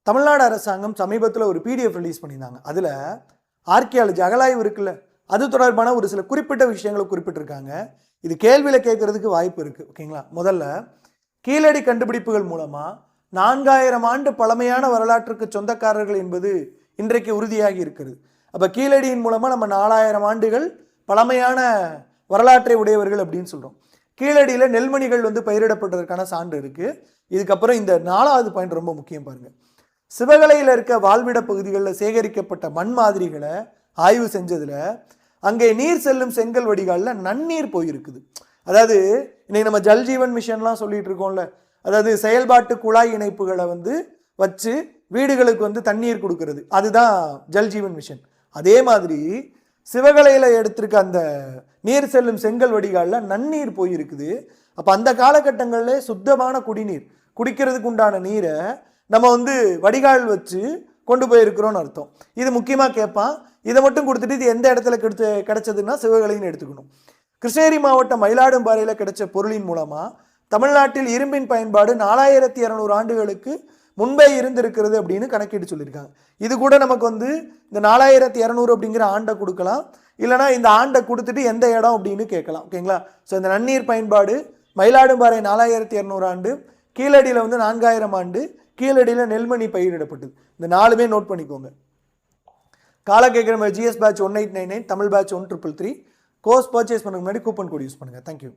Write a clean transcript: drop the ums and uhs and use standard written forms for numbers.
தமிழ்நாடு அரசாங்கம் சமீபத்தில் ஒரு பிடிஎஃப் ரிலீஸ் பண்ணியிருந்தாங்க. அதில் ஆர்கியாலஜி அகலாய்வு இருக்குல்ல, அது தொடர்பான ஒரு சில குறிப்பிட்ட விஷயங்களை குறிப்பிட்டிருக்காங்க. இது கேள்வியில் கேட்கறதுக்கு வாய்ப்பு இருக்குது. ஓகேங்களா? முதல்ல கீழடி கண்டுபிடிப்புகள் மூலமாக 4000 ஆண்டு பழமையான வரலாற்றுக்கு சொந்தக்காரர்கள் என்பது இன்றைக்கு உறுதியாகி இருக்கிறது. அப்போ கீழடியின் மூலமாக நம்ம 4000 ஆண்டுகள் பழமையான வரலாற்றை உடையவர்கள் அப்படின்னு சொல்கிறோம். கீழடியில் நெல்மணிகள் பயிரிடப்பட்டதற்கான சான்று இருக்குது. இதுக்கப்புறம் இந்த 4வது பாயிண்ட் ரொம்ப முக்கியம் பாருங்கள். சிவகலையில் இருக்க வாழ்விட பகுதிகளில் சேகரிக்கப்பட்ட மண் மாதிரிகளை ஆய்வு செஞ்சதில் அங்கே நீர் செல்லும் செங்கல் வடிகாலில் நன்னீர் போயிருக்குது. அதாவது இன்னைக்கு நம்ம ஜல்ஜீவன் மிஷன்லாம் சொல்லிட்டு இருக்கோம்ல, அதாவது செயல்பாட்டு குழாய் இணைப்புகளை வச்சு வீடுகளுக்கு தண்ணீர் கொடுக்கறது, அதுதான் ஜல்ஜீவன் மிஷன். அதே மாதிரி சிவகலையில் எடுத்திருக்க அந்த நீர் செல்லும் செங்கல் வடிகாலில் நன்னீர் போயிருக்குது. அப்போ அந்த காலகட்டங்களில் சுத்தமான குடிநீர், குடிக்கிறதுக்கு உண்டான நீரை நம்ம வடிகால் வச்சு கொண்டு போயிருக்கிறோம்னு அர்த்தம். இது முக்கியமாக கேட்பான். இதை மட்டும் கொடுத்துட்டு இது எந்த இடத்துல கிடைச்சதுன்னா சிவகலைன்னு எடுத்துக்கணும். கிருஷ்ணகிரி மாவட்டம் மயிலாடும்பாறையில் கிடைச்ச பொருளின் மூலமாக தமிழ்நாட்டில் இரும்பின் பயன்பாடு 4200 ஆண்டுகளுக்கு முன்பே இருந்திருக்கிறது அப்படின்னு கணக்கீடு சொல்லியிருக்காங்க. இது கூட நமக்கு இந்த 4200 அப்படிங்கிற ஆண்டை கொடுக்கலாம், இல்லைனா இந்த ஆண்டை கொடுத்துட்டு எந்த இடம் அப்படின்னு கேட்கலாம். ஓகேங்களா? ஸோ இந்த நன்னீர் பயன்பாடு மயிலாடும்பாறை 4200 ஆண்டு, கீழடியில் 4000 ஆண்டு, கீழடியில் நெல்மணி பயிரிடப்பட்டது. இந்த 4மே நோட் பண்ணிக்கோங்க. காலை கேட்குற ஜிஎஸ் பேட்ச் 1899, தமிழ் பேட்ச் 1333. கோர்ஸ் பர்ச்சேஸ் பண்ணுறதுக்கு முன்னாடி கூப்பன் கோட் யூஸ் பண்ணுங்கள். தேங்க்யூ.